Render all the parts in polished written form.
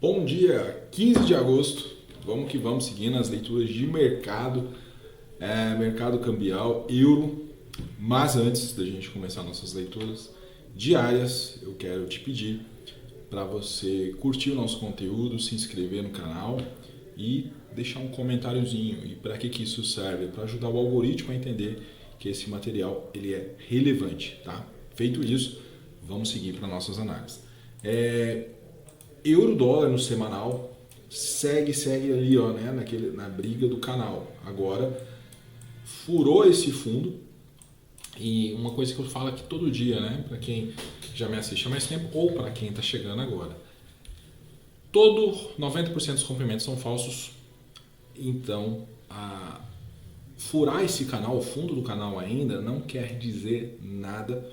Bom dia, 15 de agosto. Vamos que vamos seguindo as leituras de mercado, mercado cambial, euro. Mas antes da gente começar nossas leituras diárias, eu quero te pedir para você curtir o nosso conteúdo, se inscrever no canal e deixar um comentáriozinho. E para que isso serve? Para ajudar o algoritmo a entender que esse material ele é relevante, tá? Feito isso, vamos seguir para nossas análises. Euro dólar no semanal segue ali, ó, né, na briga do canal. Agora furou esse fundo e uma coisa que eu falo aqui todo dia, né, para quem já me assiste há mais tempo ou para quem está chegando agora. 90% dos rompimentos são falsos. Então, furar esse canal, o fundo do canal ainda não quer dizer nada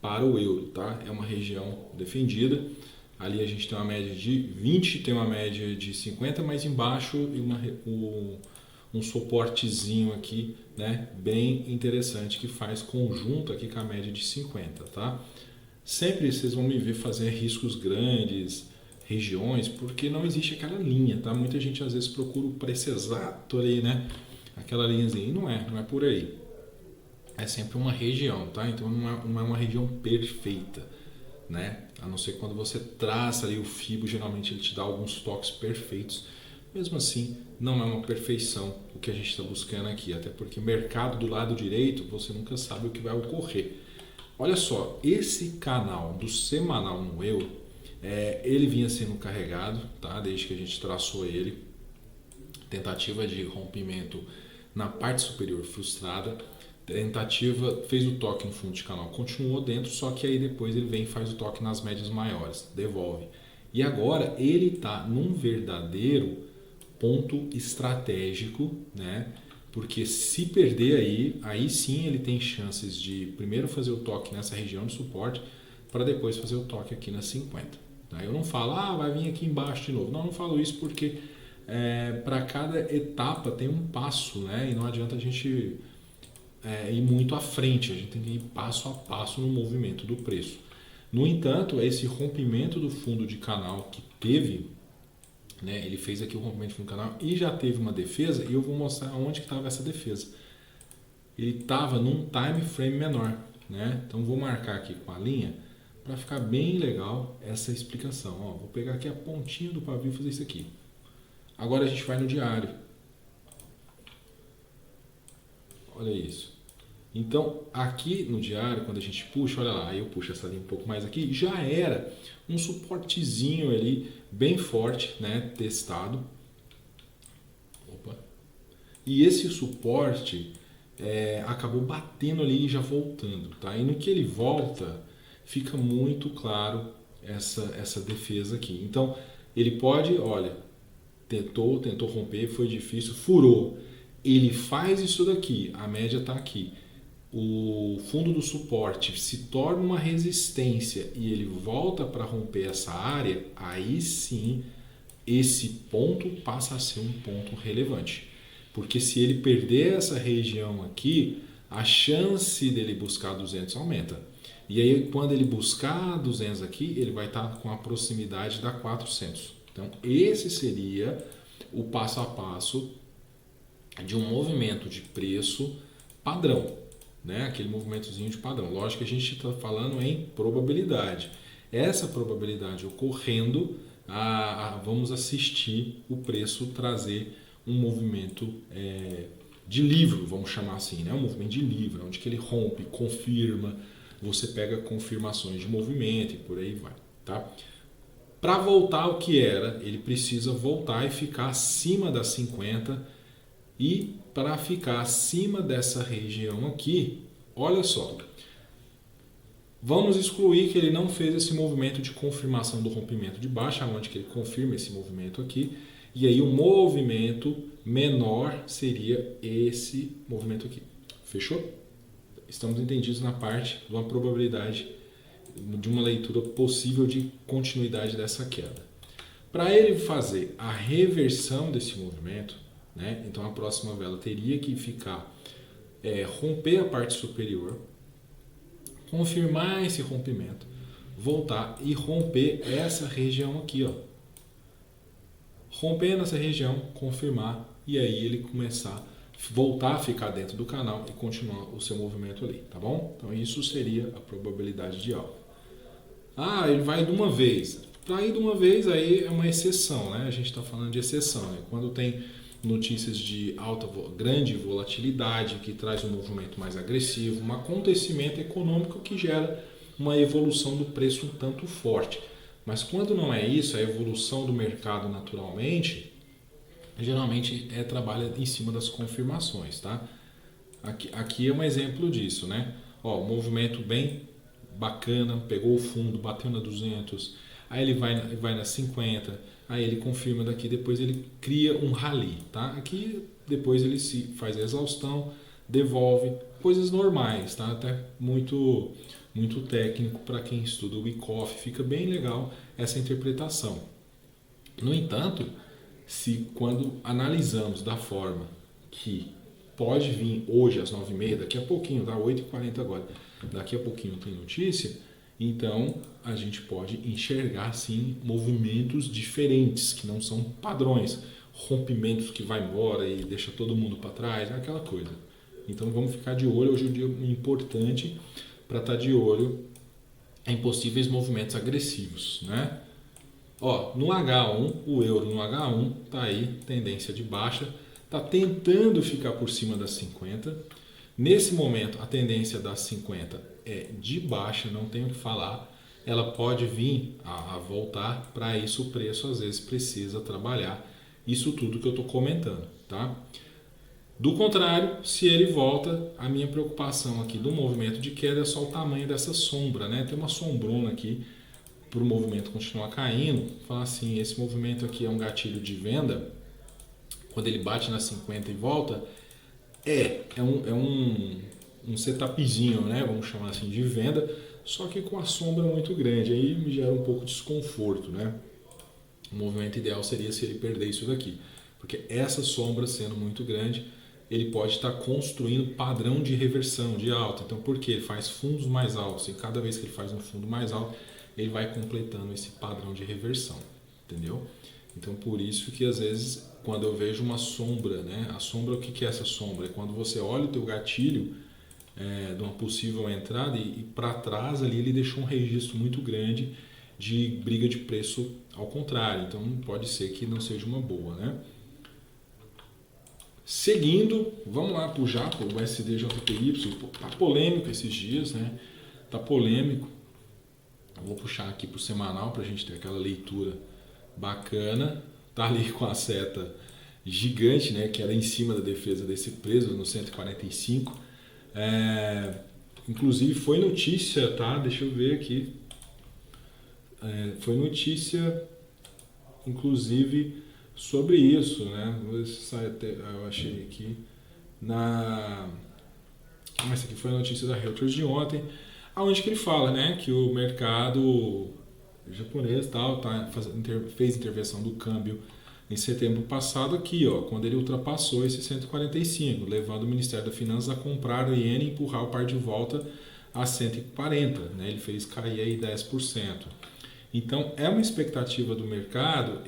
para o euro, tá? É uma região defendida. Ali a gente tem uma média de 20, tem uma média de 50, mas embaixo um suportezinho aqui, né, bem interessante, que faz conjunto aqui com a média de 50, tá? Sempre vocês vão me ver fazer riscos grandes, regiões, porque não existe aquela linha, tá? Muita gente às vezes procura o preço exato ali, né? Aquela linhazinha, e não é por aí. É sempre uma região, tá? Então não é uma região perfeita, né? A não ser quando você traça ali o fibo, geralmente ele te dá alguns toques perfeitos. Mesmo assim, não é uma perfeição o que a gente está buscando aqui, até porque mercado do lado direito, você nunca sabe o que vai ocorrer. Olha só, esse canal do semanal no euro, ele vinha sendo carregado, tá? Desde que a gente traçou ele. Tentativa de rompimento na parte superior frustrada. Tentativa, fez o toque no fundo de canal, continuou dentro, só que aí depois ele vem e faz o toque nas médias maiores, devolve. E agora ele está num verdadeiro ponto estratégico, né? Porque se perder aí sim ele tem chances de primeiro fazer o toque nessa região de suporte para depois fazer o toque aqui nas 50. Tá? Eu não falo, vai vir aqui embaixo de novo. Não falo isso porque para cada etapa tem um passo, né? E não adianta a gente ir muito à frente, a gente tem que ir passo a passo no movimento do preço. No entanto, esse rompimento do fundo de canal que teve, né, ele fez aqui o rompimento do fundo de canal e já teve uma defesa, e eu vou mostrar onde que estava essa defesa. Ele estava num time frame menor, né? Então vou marcar aqui com a linha para ficar bem legal essa explicação. Ó, vou pegar aqui a pontinha do pavio e fazer isso aqui. Agora a gente vai no diário. Olha isso. Então, aqui no diário, quando a gente puxa, olha lá, aí eu puxo essa linha um pouco mais aqui, já era um suportezinho ali, bem forte, né, testado. Opa. E esse suporte acabou batendo ali e já voltando, tá? E no que ele volta, fica muito claro essa defesa aqui. Então, ele pode, olha, tentou romper, foi difícil, furou. Ele faz isso daqui, a média está aqui. O fundo do suporte se torna uma resistência e ele volta para romper essa área, aí sim esse ponto passa a ser um ponto relevante. Porque se ele perder essa região aqui, a chance dele buscar 200 aumenta. E aí quando ele buscar 200 aqui, ele vai estar com a proximidade da 400. Então esse seria o passo a passo de um movimento de preço padrão, né? Aquele movimentozinho de padrão. Lógico que a gente está falando em probabilidade. Essa probabilidade ocorrendo, vamos assistir o preço trazer um movimento de livro, vamos chamar assim, né? Um movimento de livro, onde que ele rompe, confirma, você pega confirmações de movimento e por aí vai, tá? Para voltar ao que era, ele precisa voltar e ficar acima das 50. E para ficar acima dessa região aqui, olha só, vamos excluir que ele não fez esse movimento de confirmação do rompimento de baixa, onde que ele confirma esse movimento aqui, e aí o movimento menor seria esse movimento aqui. Fechou? Estamos entendidos na parte de uma probabilidade de uma leitura possível de continuidade dessa queda. Para ele fazer a reversão desse movimento, né? Então a próxima vela teria que ficar, romper a parte superior, confirmar esse rompimento, voltar e romper essa região aqui, ó. romper nessa região, confirmar e aí ele começar voltar a ficar dentro do canal e continuar o seu movimento ali, tá bom? Então isso seria a probabilidade de alta. Ele vai de uma vez. Para ir de uma vez aí é uma exceção, né? A gente está falando de exceção, né? Quando tem notícias de grande volatilidade que traz um movimento mais agressivo, um acontecimento econômico que gera uma evolução do preço um tanto forte. Mas quando não é isso, a evolução do mercado naturalmente, geralmente trabalha em cima das confirmações, tá? Aqui é um exemplo disso, né? Um movimento bem bacana, pegou o fundo, bateu na 200, aí ele vai na 50, aí ele confirma daqui, depois ele cria um rally, tá? Aqui depois ele se faz a exaustão, devolve, coisas normais, tá? Até muito técnico para quem estuda o Wyckoff, fica bem legal essa interpretação. No entanto, quando analisamos da forma que pode vir hoje às 9h30, daqui a pouquinho, tá? 8h40 agora, daqui a pouquinho tem notícia, então a gente pode enxergar sim movimentos diferentes, que não são padrões, rompimentos que vai embora e deixa todo mundo para trás, aquela coisa. Então vamos ficar de olho, hoje é um dia importante para estar de olho em possíveis movimentos agressivos, né? No H1, o euro no H1 está aí, tendência de baixa, está tentando ficar por cima das 50. Nesse momento, a tendência das 50 é de baixa, não tenho o que falar. Ela pode vir a voltar, para isso o preço às vezes precisa trabalhar isso tudo que eu estou comentando, tá? Do contrário, se ele volta, a minha preocupação aqui do movimento de queda é só o tamanho dessa sombra, né? Tem uma sombrona aqui para o movimento continuar caindo. Falar assim, esse movimento aqui é um gatilho de venda, quando ele bate na 50 e volta, é um setupzinho, né? Vamos chamar assim, de venda, só que com a sombra muito grande, aí me gera um pouco de desconforto, né? O movimento ideal seria se ele perder isso daqui, porque essa sombra sendo muito grande, ele pode estar construindo padrão de reversão, de alta. Então, por quê? Ele faz fundos mais altos, e cada vez que ele faz um fundo mais alto, ele vai completando esse padrão de reversão, entendeu? Então, por isso que às vezes, quando eu vejo uma sombra, né? A sombra, o que é essa sombra? É quando você olha o teu gatilho de uma possível entrada e para trás ali ele deixou um registro muito grande de briga de preço ao contrário. Então, pode ser que não seja uma boa, né? Seguindo, vamos lá para o JAPA, o USD-JPY, tá polêmico esses dias, né? Tá polêmico. Eu vou puxar aqui para o semanal para a gente ter aquela leitura bacana. Tá ali com a seta gigante, né? Que era em cima da defesa desse preço no 145. Inclusive foi notícia, tá? Deixa eu ver aqui. Foi notícia, inclusive, sobre isso, né? Eu achei aqui essa aqui foi a notícia da Reuters de ontem, aonde que ele fala, né, que o mercado japonês fez intervenção do câmbio em setembro passado aqui, quando ele ultrapassou esse 145, levando o Ministério das Finanças a comprar o iene e empurrar o par de volta a 140, né? Ele fez cair aí 10%. Então, é uma expectativa do mercado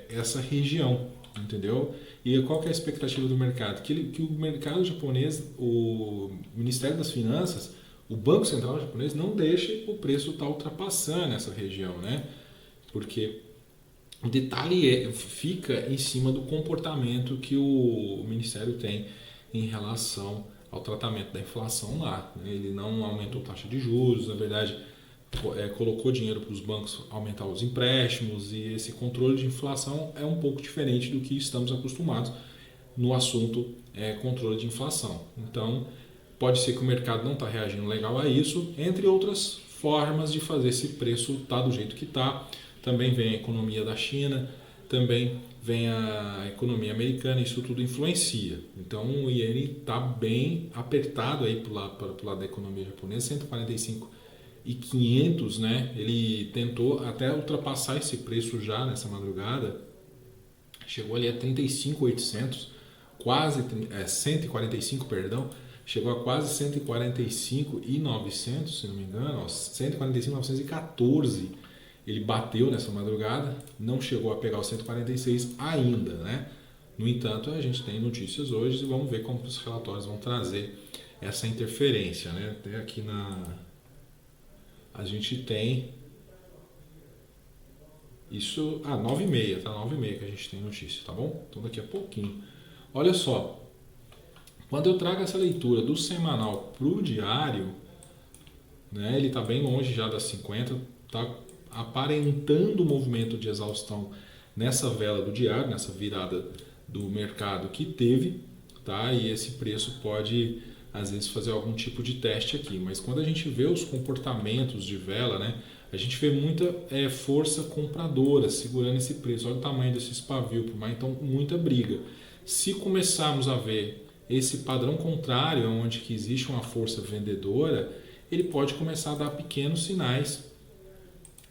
essa região, entendeu? E qual que é a expectativa do mercado? Que o mercado japonês, o Ministério das Finanças, o Banco Central japonês não deixe o preço estar ultrapassando essa região, né? Porque o detalhe fica em cima do comportamento que o Ministério tem em relação ao tratamento da inflação lá, né? Ele não aumentou a taxa de juros, na verdade, colocou dinheiro para os bancos aumentar os empréstimos, e esse controle de inflação é um pouco diferente do que estamos acostumados no assunto controle de inflação. Então, pode ser que o mercado não está reagindo legal a isso, entre outras formas de fazer esse preço estar do jeito que está. Também vem a economia da China, também vem a economia americana, isso tudo influencia. Então, o iene está bem apertado aí para o lado da economia japonesa, 145 e 500, né? Ele tentou até ultrapassar esse preço já nessa madrugada, chegou ali a 35.800, quase 145, perdão, chegou a quase 145.900, se não me engano, 145.914. ele bateu nessa madrugada, não chegou a pegar o 146 ainda, né? No entanto, a gente tem notícias hoje e vamos ver como os relatórios vão trazer essa interferência, né? Até aqui a gente tem isso, 9h30, tá? 9h30 que a gente tem notícia, tá bom? Então daqui a pouquinho. Olha só, quando eu trago essa leitura do semanal para o diário, né, ele está bem longe já das 50, está aparentando o movimento de exaustão nessa vela do diário, nessa virada do mercado que teve, tá? E esse preço pode às vezes fazer algum tipo de teste aqui, mas quando a gente vê os comportamentos de vela, né, a gente vê muita força compradora segurando esse preço. Olha o tamanho desses pavio por mais, então muita briga. Se começarmos a ver esse padrão contrário, onde que existe uma força vendedora, ele pode começar a dar pequenos sinais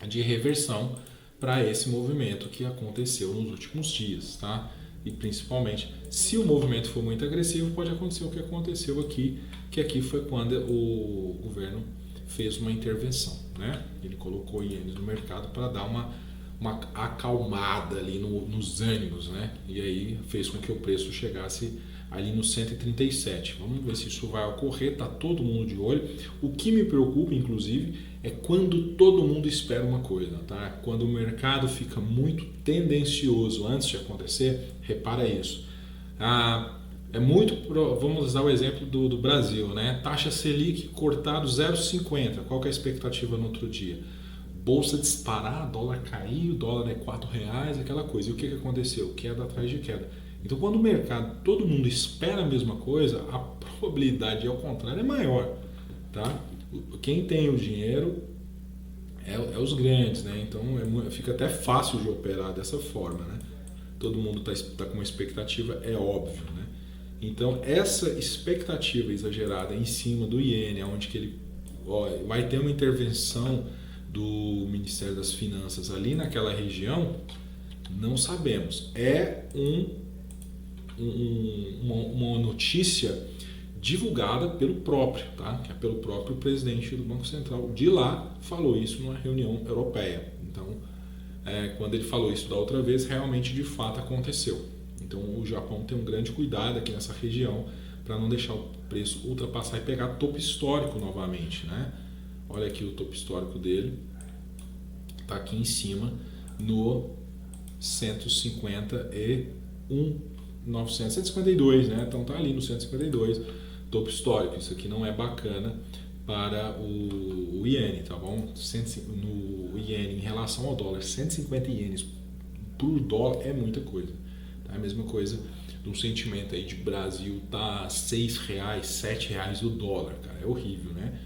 de reversão para esse movimento que aconteceu nos últimos dias, tá? E principalmente, se o movimento for muito agressivo, pode acontecer o que aconteceu aqui, que aqui foi quando o governo fez uma intervenção, né? Ele colocou ienes no mercado para dar uma acalmada ali nos ânimos, né? E aí fez com que o preço chegasse ali no 137. Vamos ver se isso vai ocorrer, tá todo mundo de olho. O que me preocupa, inclusive, é quando todo mundo espera uma coisa, tá? Quando o mercado fica muito tendencioso antes de acontecer, repara isso. Vamos dar o exemplo do Brasil, né? Taxa Selic cortado 0,50. Qual que é a expectativa no outro dia? Bolsa disparar, dólar cair, o dólar é R$4, aquela coisa. E o que aconteceu? Queda atrás de queda. Então, quando o mercado, todo mundo espera a mesma coisa, a probabilidade ao contrário é maior, tá? Quem tem o dinheiro é os grandes, né? Então, fica até fácil de operar dessa forma, né? Todo mundo tá com uma expectativa, é óbvio, né? Então, essa expectativa exagerada em cima do iene, onde que ele vai ter uma intervenção do Ministério das Finanças ali naquela região, não sabemos. É uma notícia divulgada pelo próprio, tá? Que é pelo próprio presidente do Banco Central. De lá, falou isso numa reunião europeia. Então, quando ele falou isso da outra vez, realmente de fato aconteceu. Então, o Japão tem um grande cuidado aqui nessa região para não deixar o preço ultrapassar e pegar topo histórico novamente, né? Olha aqui o topo histórico dele, está aqui em cima no 152, né? Então tá ali no 152, topo histórico. Isso aqui não é bacana para o iene, tá bom? No iene em relação ao dólar, 150 ienes por dólar é muita coisa. Tá? É a mesma coisa de um sentimento aí de Brasil tá R$6, R$7 o dólar, cara. É horrível, né?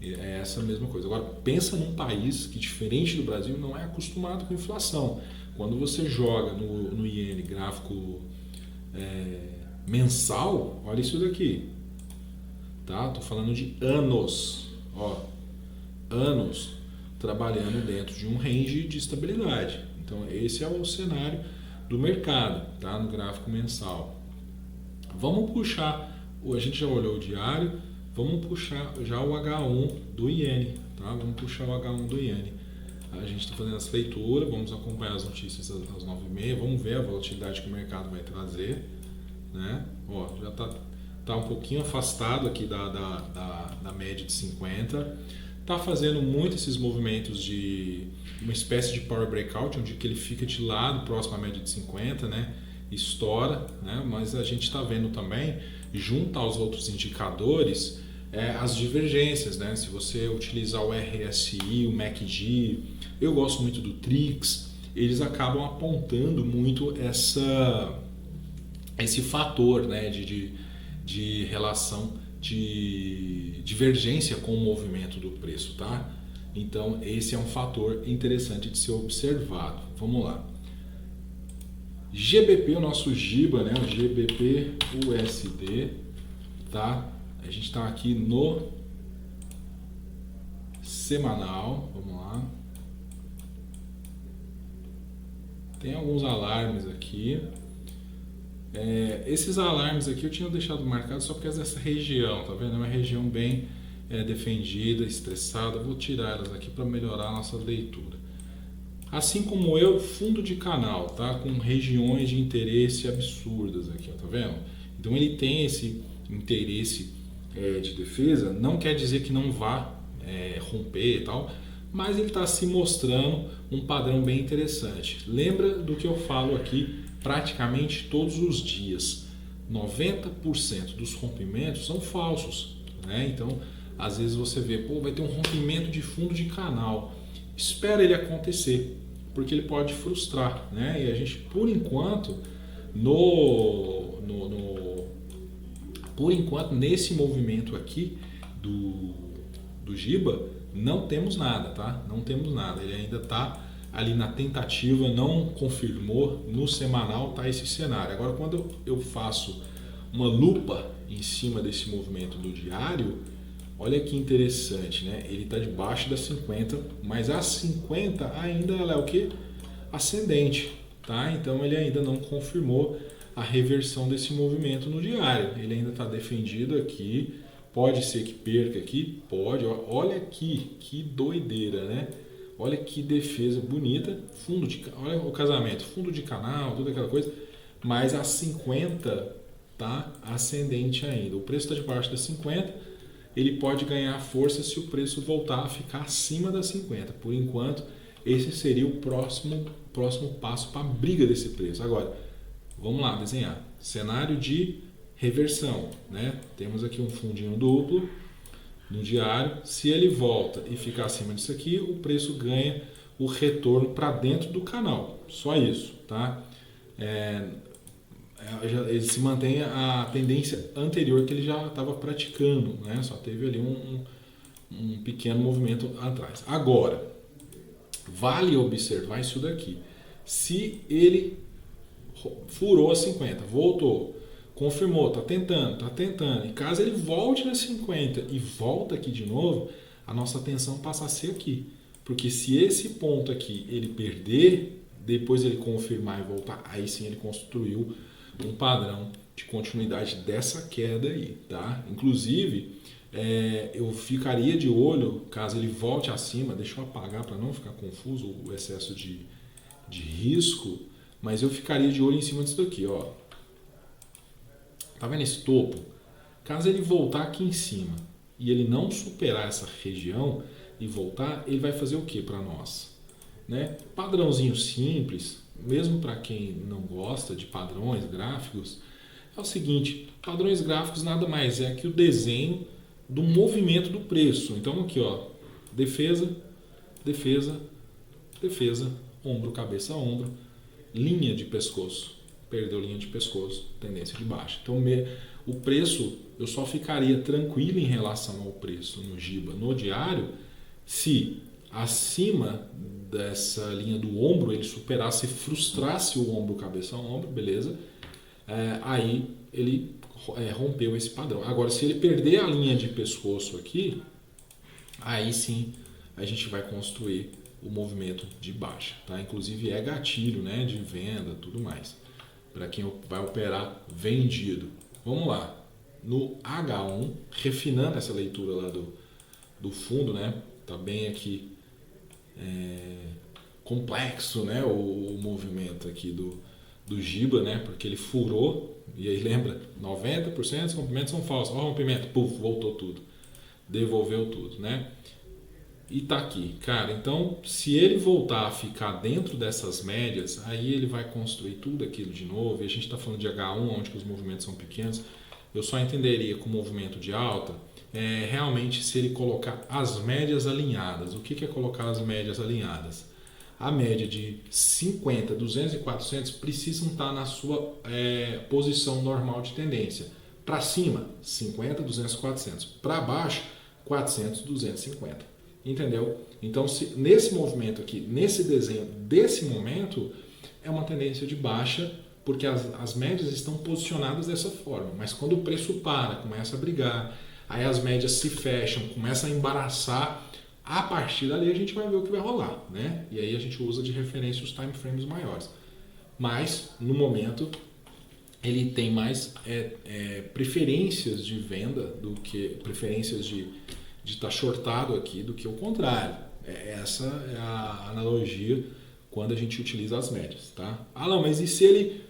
É essa mesma coisa. Agora, pensa num país que, diferente do Brasil, não é acostumado com inflação. Quando você joga no iene gráfico mensal, olha isso daqui. Tá? Tô falando de anos. Anos trabalhando dentro de um range de estabilidade. Então, esse é o cenário do mercado, tá? No gráfico mensal. Vamos puxar, a gente já olhou o diário, vamos puxar já o H1 do iene, tá? Vamos puxar o H1 do iene. A gente está fazendo essa leitura, vamos acompanhar as notícias às 9h30, vamos ver a volatilidade que o mercado vai trazer, né? Já tá um pouquinho afastado aqui da média de 50, tá fazendo muito esses movimentos de uma espécie de power breakout, onde que ele fica de lado, próximo à média de 50, né? Estoura, né? Mas a gente está vendo também, junto aos outros indicadores, as divergências, né? Se você utilizar o RSI, o MACD, eu gosto muito do TRIX, eles acabam apontando muito esse fator, né? de relação de divergência com o movimento do preço, tá? Então, esse é um fator interessante de ser observado. Vamos lá. GBP, o nosso GIBA, né? O GBP USD, tá? A gente está aqui no semanal, vamos lá. Tem alguns alarmes aqui. Esses alarmes aqui eu tinha deixado marcado só por causa dessa região, tá vendo? É uma região bem defendida, estressada. Vou tirar elas aqui para melhorar a nossa leitura. Assim como eu, fundo de canal, tá? Com regiões de interesse absurdas aqui, ó, tá vendo? Então ele tem esse interesse de defesa, não quer dizer que não vá romper e tal, mas ele está se mostrando um padrão bem interessante. Lembra do que eu falo aqui praticamente todos os dias. 90% dos rompimentos são falsos, né? Então, às vezes você vê, pô, vai ter um rompimento de fundo de canal. Espera ele acontecer, porque ele pode frustrar, né? E a gente, por enquanto, por enquanto, nesse movimento aqui do Giba, não temos nada, tá? Não temos nada. Ele ainda está ali na tentativa, não confirmou. No semanal tá esse cenário. Agora, quando eu faço uma lupa em cima desse movimento do diário, olha que interessante, né? Ele está debaixo das 50, mas a 50 ainda ela é o quê? Ascendente, tá? Então ele ainda não confirmou a reversão desse movimento no diário. Ele ainda está defendido aqui. Pode ser que perca aqui? Pode. Olha aqui, que doideira, né? Olha que defesa bonita. Olha o casamento, fundo de canal, toda aquela coisa. Mas a 50 tá ascendente ainda. O preço está debaixo das 50. Ele pode ganhar força se o preço voltar a ficar acima das 50. Por enquanto, esse seria o próximo passo para a briga desse preço. Agora, vamos lá desenhar. Cenário de reversão, né? Temos aqui um fundinho duplo no diário. Se ele volta e ficar acima disso aqui, o preço ganha o retorno para dentro do canal. Só isso, tá? Ele se mantém a tendência anterior que ele já estava praticando, né? Só teve ali um pequeno movimento atrás. Agora, vale observar isso daqui. Se ele furou a 50, voltou, confirmou, tá tentando. E caso ele volte nas 50 e volta aqui de novo, a nossa atenção passa a ser aqui. Porque se esse ponto aqui ele perder, depois ele confirmar e voltar, aí sim ele construiu um padrão de continuidade dessa queda aí, tá? Inclusive, eu ficaria de olho, caso ele volte acima, deixa eu apagar para não ficar confuso o excesso de risco, mas eu ficaria de olho em cima disso daqui, ó. Tá vendo esse topo? Caso ele voltar aqui em cima e ele não superar essa região e voltar, ele vai fazer o que para nós? Né? Padrãozinho simples, mesmo para quem não gosta de padrões gráficos, é o seguinte, padrões gráficos nada mais é que o desenho do movimento do preço. Então aqui, ó, defesa, defesa, defesa, ombro, cabeça, ombro, linha de pescoço. Perdeu linha de pescoço, tendência de baixa. Então o preço, eu só ficaria tranquilo em relação ao preço no Giba, no diário, se acima dessa linha do ombro ele superasse, frustrasse o ombro, cabeça, ombro, beleza? Aí ele rompeu esse padrão. Agora, se ele perder a linha de pescoço aqui, aí sim a gente vai construir o movimento de baixa, tá? Inclusive é gatilho, né, de venda, tudo mais, para quem vai operar vendido. Vamos lá, no H1, refinando essa leitura lá do fundo, né? Tá bem aqui complexo, né? O movimento aqui do Giba, né? Porque ele furou, e aí lembra, 90% dos rompimentos são falsos. Olha o rompimento, puf, voltou tudo, devolveu tudo, né? E tá aqui, cara, então se ele voltar a ficar dentro dessas médias, aí ele vai construir tudo aquilo de novo, e a gente está falando de H1, onde que os movimentos são pequenos. Eu só entenderia com o movimento de alta, realmente se ele colocar as médias alinhadas. O que é colocar as médias alinhadas? A média de 50, 200 e 400 precisam estar na sua posição normal de tendência. Para cima, 50, 200, 400. Para baixo, 400, 250. Entendeu? Então, nesse movimento aqui, nesse desenho desse momento, é uma tendência de baixa, porque as médias estão posicionadas dessa forma. Mas quando o preço para, começa a brigar, aí as médias se fecham, começa a embaraçar, a partir dali a gente vai ver o que vai rolar, né? E aí a gente usa de referência os time frames maiores. Mas, no momento, ele tem mais preferências de venda do que preferências de estar shortado aqui do que o contrário. Essa é a analogia quando a gente utiliza as médias, tá? Ah, não, mas e se ele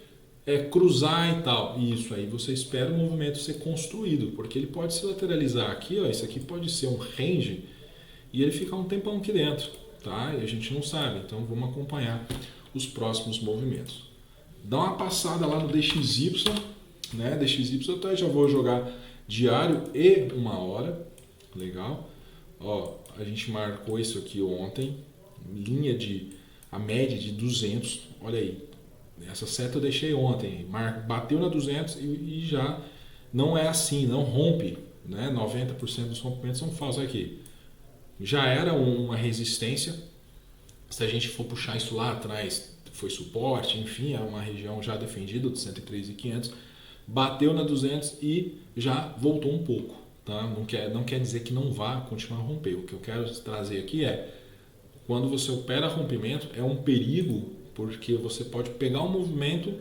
cruzar e tal? Isso aí você espera o movimento ser construído, porque ele pode se lateralizar aqui, ó, isso aqui pode ser um range e ele ficar um tempão aqui dentro, tá? E a gente não sabe, então vamos acompanhar os próximos movimentos. Dá uma passada lá no DXY, né? DXY eu até já vou jogar diário e 1 hora, legal? Ó, a gente marcou isso aqui ontem, a média de 200, olha aí, essa seta eu deixei ontem, bateu na 200 e já não é assim, não rompe, né? 90% dos rompimentos são falsos aqui. Já era uma resistência, se a gente for puxar isso lá atrás, foi suporte, enfim, é uma região já defendida de 103.500, bateu na 200 e já voltou um pouco, tá? Não quer dizer que não vá continuar a romper. O que eu quero trazer aqui é, quando você opera rompimento, é um perigo, porque você pode pegar um movimento,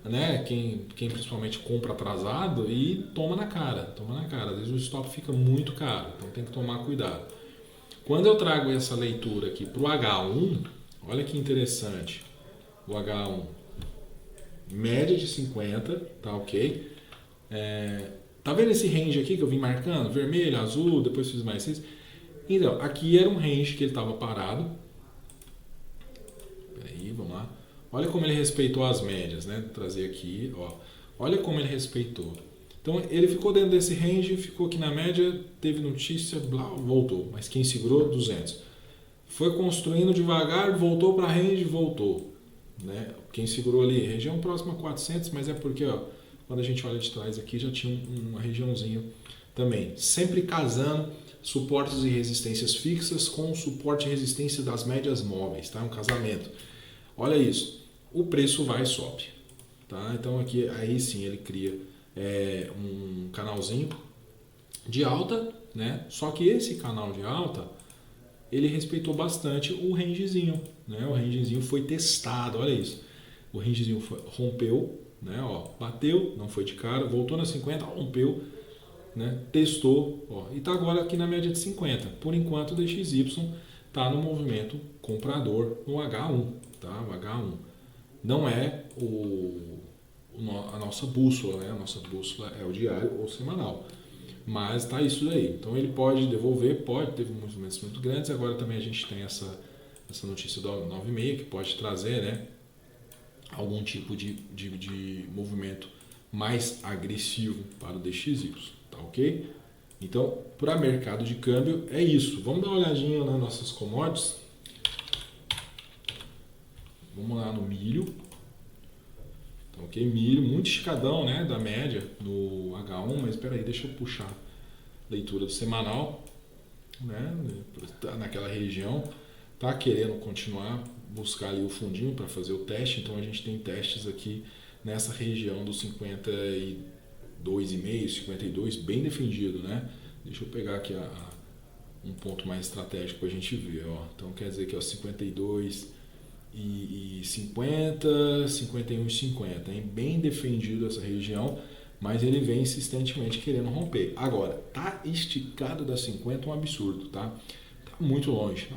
né? Quem principalmente compra atrasado e toma na cara. Às vezes o stop fica muito caro, então tem que tomar cuidado. Quando eu trago essa leitura aqui para o H1, olha que interessante. O H1, média de 50, tá ok? Tá vendo esse range aqui que eu vim marcando? Vermelho, azul, depois fiz mais 6. Então, aqui era um range que ele estava parado. Peraí, vamos lá. Olha como ele respeitou as médias, né? Vou trazer aqui, ó. Olha como ele respeitou. Então, ele ficou dentro desse range, ficou aqui na média, teve notícia, blá, voltou. Mas quem segurou? 200. Foi construindo devagar, voltou para range, voltou. Né? Quem segurou ali, região próxima a 400, mas é porque, ó, quando a gente olha de trás aqui, já tinha uma regiãozinha também. Sempre casando suportes e resistências fixas com o suporte e resistência das médias móveis, tá? Um casamento. Olha isso. O preço vai e sobe. Tá? Então, aqui, aí sim, ele cria um canalzinho de alta, né? Só que esse canal de alta, ele respeitou bastante o rangezinho, né? O rangezinho foi testado, olha isso. O rangezinho rompeu, né? Ó, bateu, não foi de cara, voltou na 50, rompeu, né? Testou, ó, e está agora aqui na média de 50. Por enquanto o DXY está no movimento comprador no H1, tá? O H1 não é a nossa bússola, né? A nossa bússola é o diário ou semanal. Mas tá isso daí. Então ele pode devolver, teve movimentos muito grandes. Agora também a gente tem essa notícia do 9,6 que pode trazer, né, algum tipo de movimento mais agressivo para o DXY, tá ok? Então, para mercado de câmbio é isso. Vamos dar uma olhadinha nas nossas commodities. Vamos lá no milho. Então, ok, milho muito esticadão, né, da média no H1, mas espera aí, deixa eu puxar leitura do semanal, né, tá naquela região, tá querendo continuar, buscar ali o fundinho para fazer o teste, então a gente tem testes aqui nessa região dos 52,5, 52, bem defendido, né? Deixa eu pegar aqui um ponto mais estratégico para a gente ver, ó. Então quer dizer que ó, 52 e 50, 51 e 50, hein? Bem defendido essa região, mas ele vem insistentemente querendo romper. Agora, tá esticado da 50 um absurdo, tá? Tá muito longe,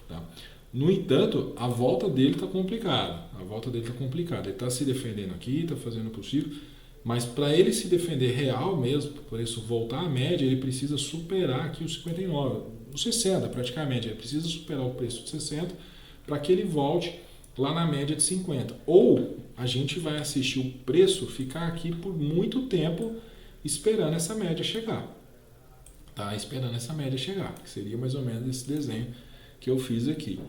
tá? No entanto, a volta dele tá complicada. Ele tá se defendendo aqui, tá fazendo o possível, mas para ele se defender real mesmo, por isso voltar à média, ele precisa superar aqui os 59, os 60 praticamente, ele precisa superar o preço de 60 para que ele volte lá na média de 50. Ou a gente vai assistir o preço ficar aqui por muito tempo esperando essa média chegar. Tá? Esperando essa média chegar, que seria mais ou menos esse desenho que eu fiz aqui.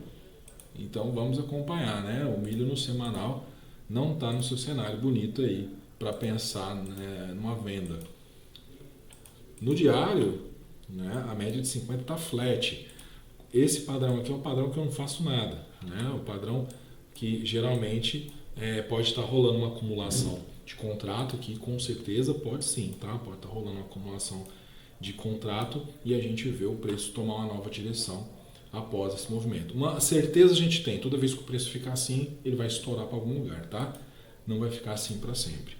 Então vamos acompanhar, né? O milho no semanal não está no seu cenário bonito aí para pensar, né, numa venda. No diário, né, a média de 50 está flat. Esse padrão aqui é um padrão que eu não faço nada, né? O padrão que geralmente pode estar rolando uma acumulação de contrato, que com certeza pode sim, tá? Pode estar rolando uma acumulação de contrato e a gente vê o preço tomar uma nova direção após esse movimento. Uma certeza a gente tem, toda vez que o preço ficar assim, ele vai estourar para algum lugar, tá? Não vai ficar assim para sempre.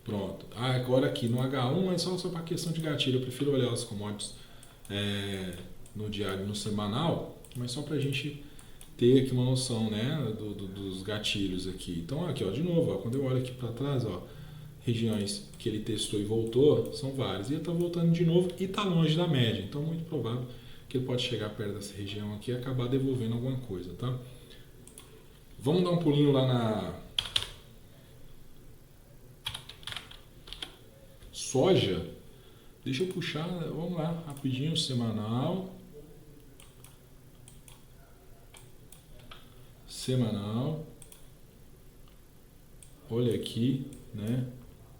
Pronto. Agora aqui no H1 é só para questão de gatilho, eu prefiro olhar os commodities no diário, no semanal, mas só para a gente ter aqui uma noção, né, dos gatilhos aqui. Então aqui, ó, de novo, ó, quando eu olho aqui para trás, ó, regiões que ele testou e voltou, são várias. E ele está voltando de novo e está longe da média. Então, muito provável que ele pode chegar perto dessa região aqui e acabar devolvendo alguma coisa, tá? Vamos dar um pulinho lá na soja. Deixa eu puxar, vamos lá, rapidinho, semanal. Semanal. Olha aqui, né?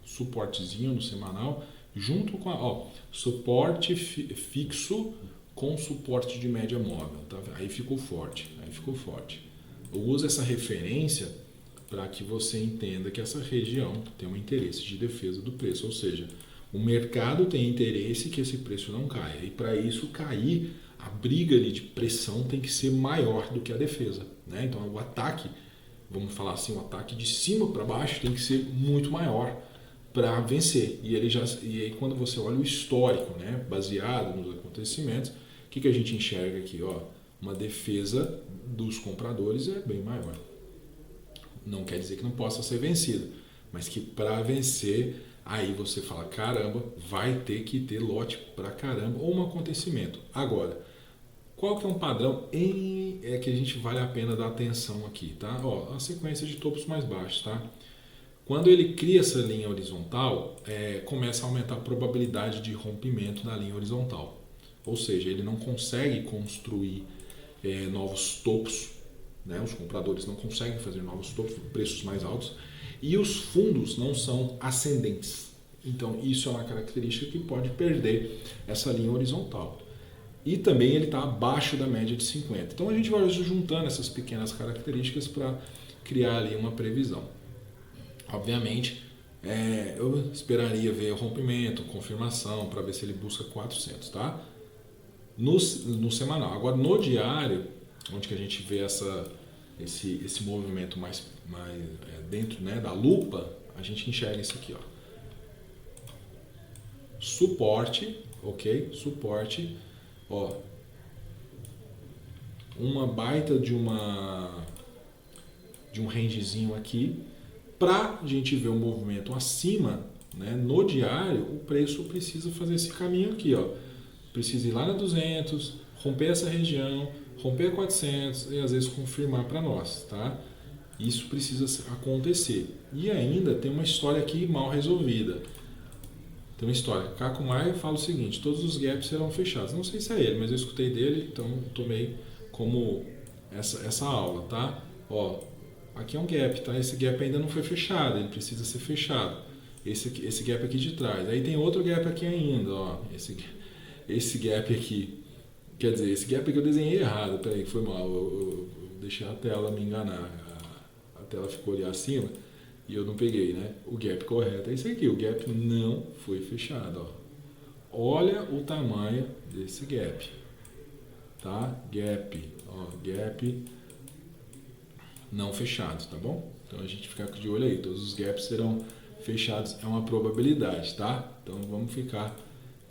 Suportezinho no semanal, junto com suporte fixo com suporte de média móvel, tá? Aí ficou forte, Eu uso essa referência para que você entenda que essa região tem um interesse de defesa do preço, ou seja, o mercado tem interesse que esse preço não caia, e para isso cair, a briga ali de pressão tem que ser maior do que a defesa, né? Então o ataque, vamos falar assim, o ataque de cima para baixo tem que ser muito maior para vencer. E aí quando você olha o histórico, né, baseado nos acontecimentos, o que a gente enxerga aqui? Ó, uma defesa dos compradores é bem maior. Não quer dizer que não possa ser vencida, mas que para vencer, aí você fala, caramba, vai ter que ter lote para caramba, ou um acontecimento. Agora, qual que é um padrão que a gente vale a pena dar atenção aqui, tá? Ó, a sequência de topos mais baixos, tá? Quando ele cria essa linha horizontal, começa a aumentar a probabilidade de rompimento da linha horizontal. Ou seja, ele não consegue construir novos topos, né? Os compradores não conseguem fazer novos topos, preços mais altos, e os fundos não são ascendentes. Então, isso é uma característica que pode perder essa linha horizontal. E também ele está abaixo da média de 50. Então, a gente vai juntando essas pequenas características para criar ali uma previsão. Obviamente, eu esperaria ver o rompimento, confirmação, para ver se ele busca 400, tá? No semanal. Agora, no diário, onde que a gente vê esse movimento mais dentro, né, da lupa, a gente enxerga isso aqui, ó. Suporte, ok? Suporte, ó. Uma baita de um rangezinho aqui. Para a gente ver o movimento acima, né, no diário, o preço precisa fazer esse caminho aqui, ó. Precisa ir lá na 200, romper essa região, romper a 400 e às vezes confirmar para nós, tá? Isso precisa acontecer. E ainda tem uma história aqui mal resolvida. Tem uma história. Caco Maia fala o seguinte: todos os gaps serão fechados. Não sei se é ele, mas eu escutei dele, então tomei como essa aula, tá? Ó, aqui é um gap, tá? Esse gap ainda não foi fechado, ele precisa ser fechado. Esse gap aqui de trás. Aí tem outro gap aqui ainda, ó. Esse gap aqui. Quer dizer, esse gap aqui eu desenhei errado. Peraí, foi mal. Eu deixei a tela me enganar. A tela ficou ali acima e eu não peguei, né? O gap correto é esse aqui. O gap não foi fechado, ó. Olha o tamanho desse gap. Tá? Gap, ó. Gap não fechado, tá bom? Então a gente fica de olho aí. Todos os gaps serão fechados. É uma probabilidade, tá? Então vamos ficar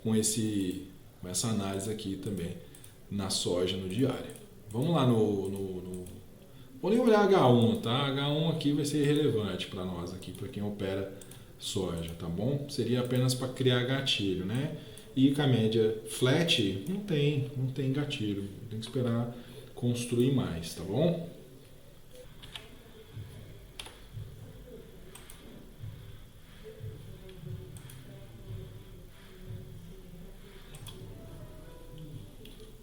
com essa análise aqui também na soja no diário. Vamos lá vou nem olhar H1, tá? H1 aqui vai ser irrelevante para nós aqui, para quem opera soja, tá bom? Seria apenas para criar gatilho, né? E com a média flat, não tem gatilho. Tem que esperar construir mais, tá bom?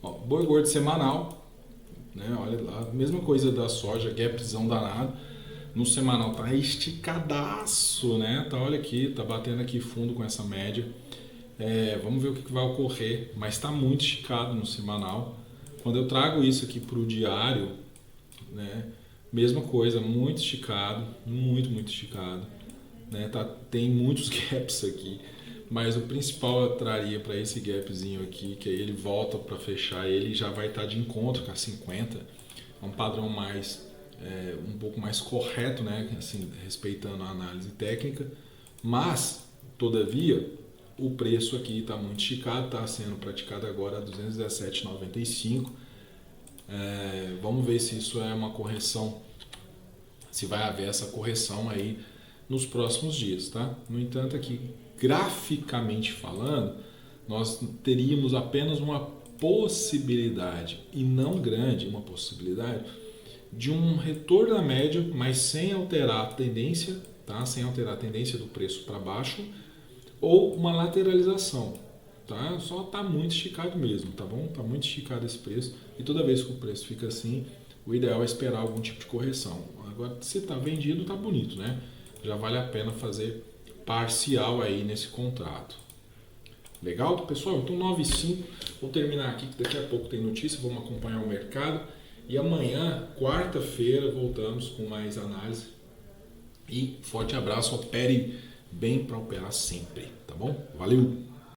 Ó, boi gordo semanal, né? Olha lá, mesma coisa da soja, gapzão danado. No semanal tá esticadaço, né? Tá, olha aqui, tá batendo aqui fundo com essa média. Vamos ver o que vai ocorrer, mas está muito esticado no semanal. Quando eu trago isso aqui para o diário, né? Mesma coisa, muito esticado, muito esticado, né? Tem muitos gaps aqui. Mas o principal eu traria para esse gapzinho aqui, que aí ele volta para fechar, ele já vai estar de encontro com a 50. É um padrão mais, um pouco mais correto, né? Assim, respeitando a análise técnica. Mas, todavia, o preço aqui está muito esticado, está sendo praticado agora a 217,95. Vamos ver se isso é uma correção, se vai haver essa correção aí nos próximos dias, tá? No entanto, aqui, graficamente falando, nós teríamos apenas uma possibilidade, e não grande, uma possibilidade, de um retorno à média, mas sem alterar a tendência, tá? Sem alterar a tendência do preço para baixo, ou uma lateralização, tá? Só tá muito esticado mesmo, tá bom? Tá muito esticado esse preço, e toda vez que o preço fica assim, o ideal é esperar algum tipo de correção. Agora, se tá vendido, tá bonito, né? Já vale a pena fazer parcial aí nesse contrato. Legal, pessoal? Então 9h05, vou terminar aqui que daqui a pouco tem notícia, vamos acompanhar o mercado. E amanhã, quarta-feira, voltamos com mais análise. E forte abraço, opere bem para operar sempre, tá bom? Valeu!